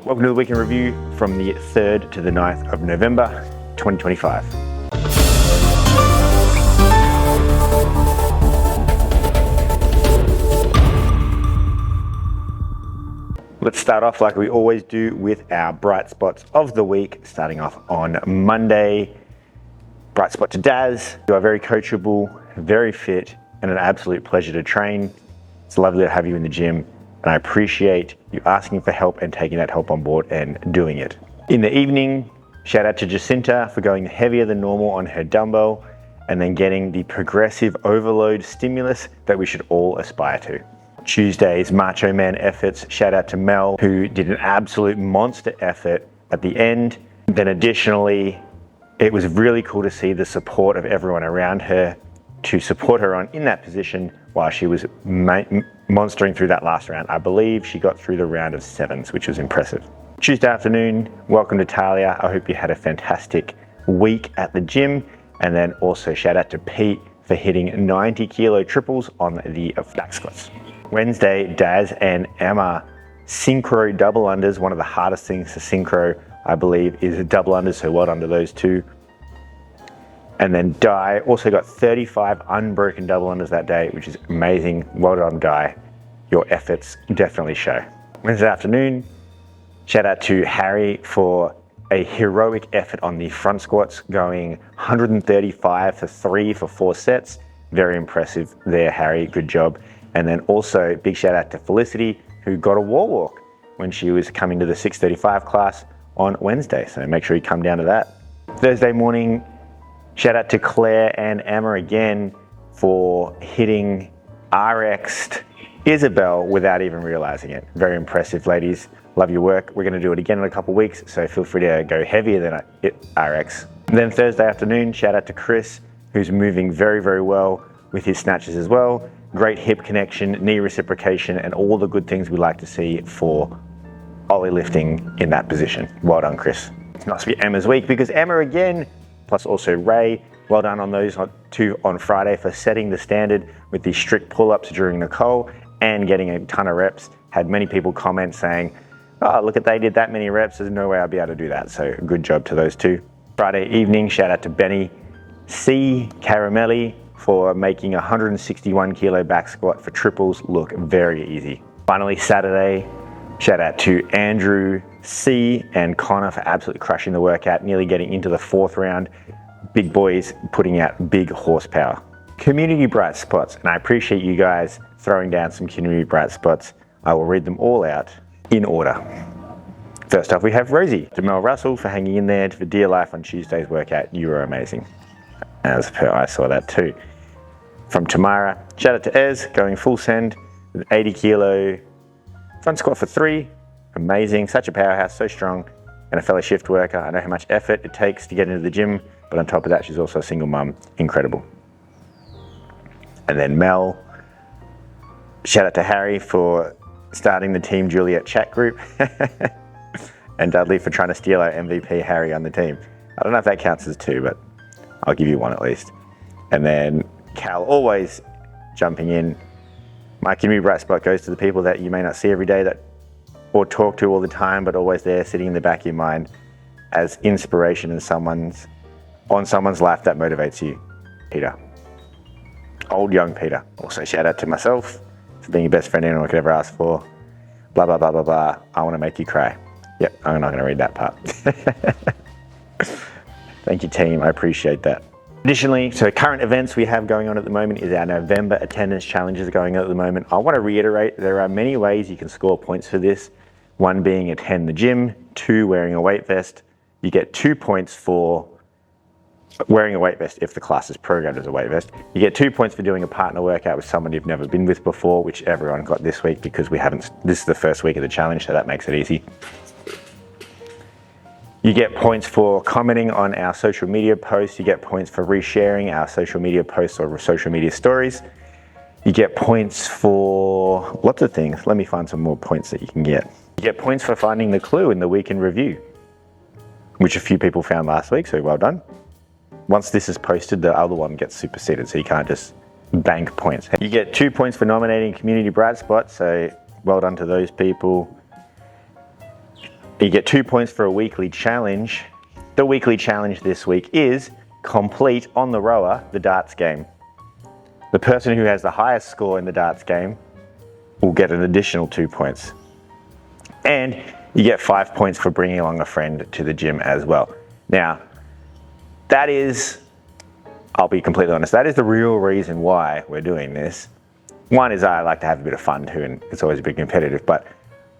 Welcome to the week in review from the 3rd to the 9th of November 2025. Let's start off like we always do with our bright spots of the week, starting off on Monday. Bright spot to Daz. You are very coachable, very fit, and an absolute pleasure to train. It's lovely to have you in the gym, and I appreciate you asking for help and taking that help on board and doing it. In the evening, shout out to Justinta for going heavier than normal on her dumbbell and then getting the progressive overload stimulus that we should all aspire to. Tuesday's Macho Man efforts, shout out to Mel, who did an absolute monster effort at the end. Then additionally, it was really cool to see the support of everyone around her to support her on in that position while she was monstering through that last round. I believe she got through the round of 7s, which was impressive. Tuesday afternoon, welcome to Talia. I hope you had a fantastic week at the gym. And then also shout out to Pete for hitting 90 kilo triples on the back squats. Wednesday, Daz and Emma synchro double unders. One of the hardest things to synchro, I believe, is a double unders, so well done to those two. And then Di also got 35 unbroken double unders that day, which is amazing. Well done, Di. Your efforts definitely show. Wednesday afternoon, shout out to Harry for a heroic effort on the front squats, going 135 for 3 for 4 sets. Very impressive there, Harry. Good job. And then also big shout out to Felicity, who got a wall walk when she was coming to the 635 class on Wednesday. So make sure you come down to that. Thursday morning, shout out to Claire and Emma again for hitting RX'd Isabel without even realizing it. Very impressive, ladies. Love your work. We're gonna do it again in a couple of weeks, so feel free to go heavier than RX. Then Thursday afternoon, shout out to Chris, who's moving very, very well with his snatches as well. Great hip connection, knee reciprocation, and all the good things we like to see for ollie lifting in that position. Well done, Chris. It must be Emma's week because Emma again, plus also Ray, well done on those two on Friday for setting the standard with the strict pull-ups during Nicole and getting a ton of reps. Had many people comment saying, oh, look at they did that many reps, there's no way I'll be able to do that. So good job to those two. Friday evening, shout out to Benny C. Caramelli for making a 161 kilo back squat for triples look very easy. Finally, Saturday, shout out to Andrew C. and Connor for absolutely crushing the workout, nearly getting into the 4th round. Big boys putting out big horsepower. Community bright spots, and I appreciate you guys throwing down some community bright spots. I will read them all out in order. First off, we have Rosie, to Mel Russell for hanging in there for dear life on Tuesday's workout. You were amazing. As per, I saw that too. From Tamara, shout out to Ez, going full send with 80 kilo front squat for 3. Amazing, such a powerhouse, so strong, and a fellow shift worker. I know how much effort it takes to get into the gym, but on top of that, she's also a single mum. Incredible. And then Mel, shout out to Harry for starting the Team Juliet chat group, and Dudley for trying to steal our MVP Harry on the team. I don't know if that counts as 2, but I'll give you 1 at least. And then Cal always jumping in. My community bright spot goes to the people that you may not see every day that or talk to all the time, but always there sitting in the back of your mind as inspiration in someone's life that motivates you. Peter. Old young Peter. Also shout out to myself for being your best friend anyone could ever ask for. Blah, blah, blah, blah, blah. I want to make you cry. Yep, I'm not going to read that part. Thank you, team. I appreciate that. Additionally, so current events we have going on at the moment is our November attendance challenges going on at the moment. I want to reiterate, there are many ways you can score points for this. 1 being attend the gym, 2 wearing a weight vest. You get 2 points for wearing a weight vest if the class is programmed as a weight vest. You get 2 points for doing a partner workout with someone you've never been with before, which everyone got this week because this is the first week of the challenge, so that makes it easy. You get points for commenting on our social media posts. You get points for resharing our social media posts or social media stories. You get points for lots of things. Let me find some more points that you can get. You get points for finding the clue in the week in review, which a few people found last week, so well done. Once this is posted, the other one gets superseded, so you can't just bank points. You get 2 points for nominating Community Bright Spot, so well done to those people. You get 2 points for a weekly challenge. The weekly challenge this week is complete on the rower the darts game. The person who has the highest score in the darts game will get an additional 2 points. And you get 5 points for bringing along a friend to the gym as well. Now, that is, I'll be completely honest, that is the real reason why we're doing this. One is I like to have a bit of fun too, and it's always a bit competitive, but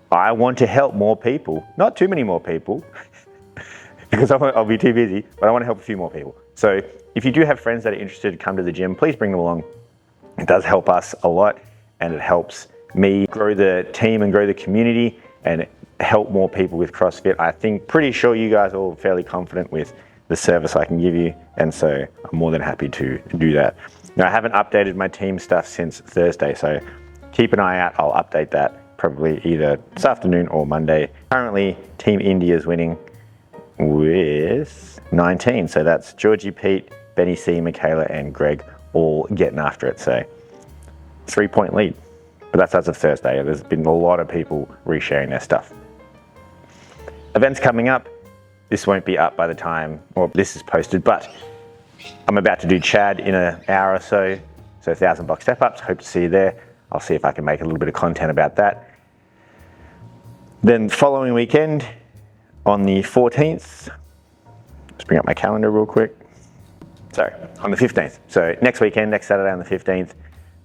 I want to help more people, not too many more people, because I'll be too busy, but I want to help a few more people. So if you do have friends that are interested to come to the gym, please bring them along. It does help us a lot, and it helps me grow the team and grow the community and help more people with CrossFit. I think, pretty sure you guys are all fairly confident with the service I can give you, and so I'm more than happy to do that. Now, I haven't updated my team stuff since Thursday, so keep an eye out. I'll update that probably either this afternoon or Monday. Currently, Team India is winning with 19, so that's Georgie, Pete, Benny C, Michaela, and Greg all getting after it, so 3-point lead. But that's as of Thursday. There's been a lot of people resharing their stuff. Events coming up. This won't be up by the time this is posted, but I'm about to do Chad in an hour or so. So 1,000 buck step ups. Hope to see you there. I'll see if I can make a little bit of content about that. Then following weekend on the 14th, let's bring up my calendar real quick. Sorry, on the 15th. So next weekend, next Saturday on the 15th,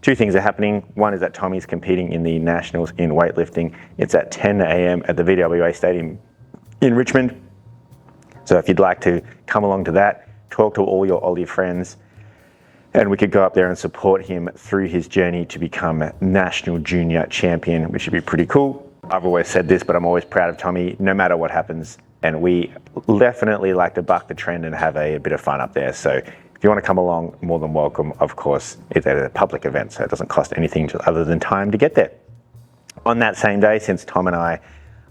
2 things are happening. One is that Tommy's competing in the Nationals in weightlifting. It's at 10 a.m. at the VWA Stadium in Richmond. So if you'd like to come along to that, talk to all your Aussie friends, and we could go up there and support him through his journey to become national junior champion, which would be pretty cool. I've always said this, but I'm always proud of Tommy, no matter what happens. And we definitely like to buck the trend and have a bit of fun up there. So if you want to come along, more than welcome. Of course, it's a public event, so it doesn't cost anything other than time to get there. On that same day, since Tom and I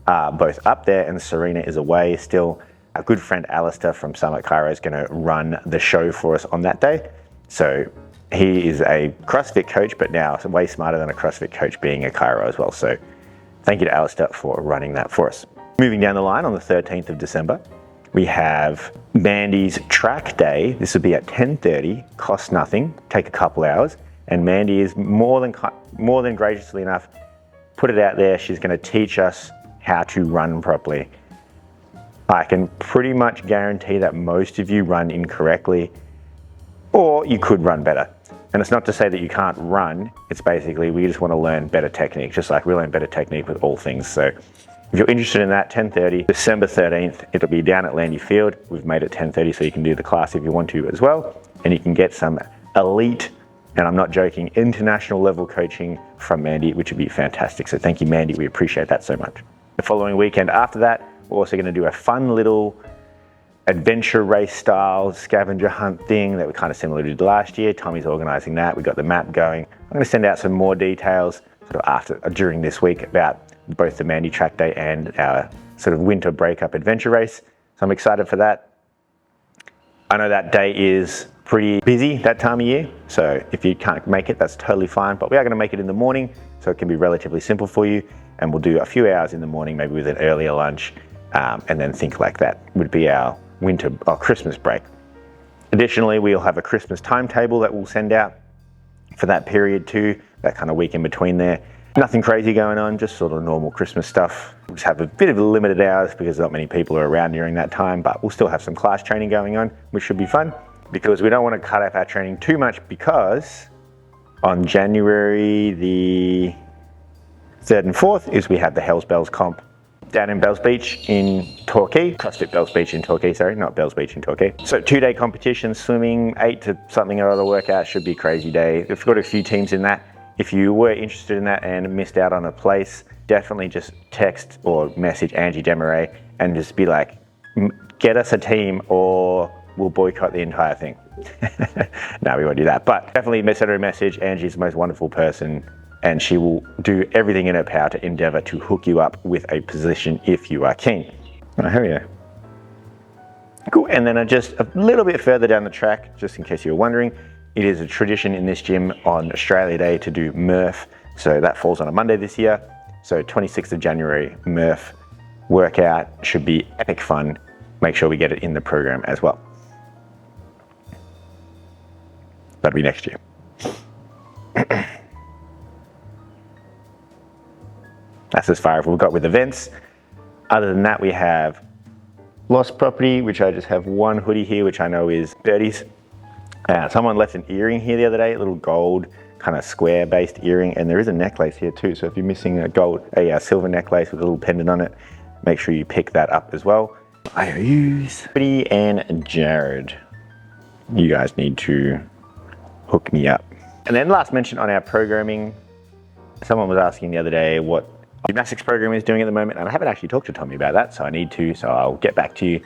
are both up there and Serina is away still, our good friend Alistair from Summit Chiro is going to run the show for us on that day. So he is a CrossFit coach, but now way smarter than a CrossFit coach, being a chiro as well. So thank you to Alistair for running that for us. Moving down the line, on the 13th of December, we have Mandy's track day. This will be at 10:30, costs nothing, take a couple hours. And Mandy is more than graciously enough, put it out there. She's going to teach us how to run properly. I can pretty much guarantee that most of you run incorrectly, or you could run better. And it's not to say that you can't run, it's basically we just want to learn better technique, just like we learn better technique with all things. So if you're interested in that, 10:30, December 13th, it'll be down at Landy Field. We've made it 10:30 so you can do the class if you want to as well. And you can get some elite, and I'm not joking, international level coaching from Mandy, which would be fantastic. So thank you, Mandy, we appreciate that so much. The following weekend after that, we're also going to do a fun little adventure race style scavenger hunt thing that we kind of similar to last year. Tommy's organising that. We've got the map going. I'm going to send out some more details sort of during this week about both the Mandy track day and our sort of winter breakup adventure race. So I'm excited for that. I know that day is pretty busy that time of year, so if you can't make it, that's totally fine, but we are going to make it in the morning so it can be relatively simple for you, and we'll do a few hours in the morning, maybe with an earlier lunch, and then think like that would be our Christmas break. Additionally, we'll have a Christmas timetable that we'll send out for that period too, that kind of week in between there. Nothing crazy going on, just sort of normal Christmas stuff. We'll just have a bit of limited hours because not many people are around during that time, but we'll still have some class training going on, which should be fun, because we don't want to cut up our training too much, because on January the 3rd and 4th we have the Hells Bells comp down in Bells Beach in Torquay. CrossFit Bells Beach in Torquay, sorry, not Bells Beach in Torquay. So 2-day competition, swimming, 8 to something or other workout, should be a crazy day. We've got a few teams in that. If you were interested in that and missed out on a place, definitely just text or message Angie Demaray and just be like, get us a team or we'll boycott the entire thing. No, we won't do that. But definitely send her a message. Angie's the most wonderful person, and she will do everything in her power to endeavor to hook you up with a position if you are keen. Oh, hell yeah. Cool. And then just a little bit further down the track, just in case you were wondering, it is a tradition in this gym on Australia Day to do Murph. So that falls on a Monday this year. So 26th of January, Murph workout. Should be epic fun. Make sure we get it in the program as well. That'll be next year. That's as far as we've got with events. Other than that, we have lost property, which I just have one hoodie here, which I know is Birdie's. Someone left an earring here the other day, a little gold kind of square based earring, and there is a necklace here too. So if you're missing a silver necklace with a little pendant on it, make sure you pick that up as well. IOUs. Birdie and Jared, you guys need to hook me up. And then last mention on our programming, someone was asking the other day what gymnastics program is doing at the moment, and I haven't actually talked to Tommy about that, so I need to, so I'll get back to you.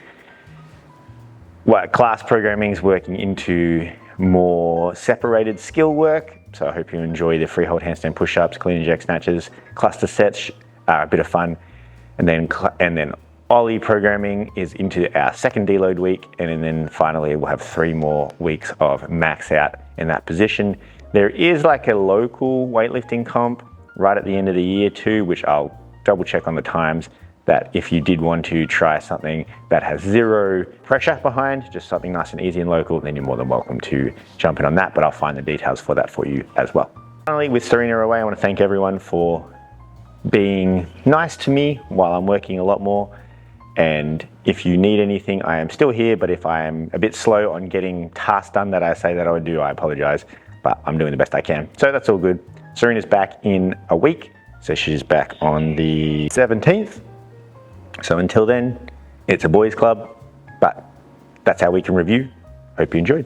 What class programming is working into more separated skill work, so I hope you enjoy the freehold handstand push-ups, clean and jerk snatches, cluster sets are a bit of fun, and then Ollie programming is into our second deload week, and then finally we'll have 3 more weeks of max out in that position. There is like a local weightlifting comp right at the end of the year too, which I'll double check on the times, that if you did want to try something that has 0 pressure behind, just something nice and easy and local, then you're more than welcome to jump in on that, but I'll find the details for that for you as well. Finally, with Serina away, I want to thank everyone for being nice to me while I'm working a lot more. And if you need anything, I am still here, but if I am a bit slow on getting tasks done that I say that I would do, I apologize, but I'm doing the best I can. So that's all good. Serina's back in a week, so she's back on the 17th. So until then, it's a boys club, but that's how we can review. Hope you enjoyed.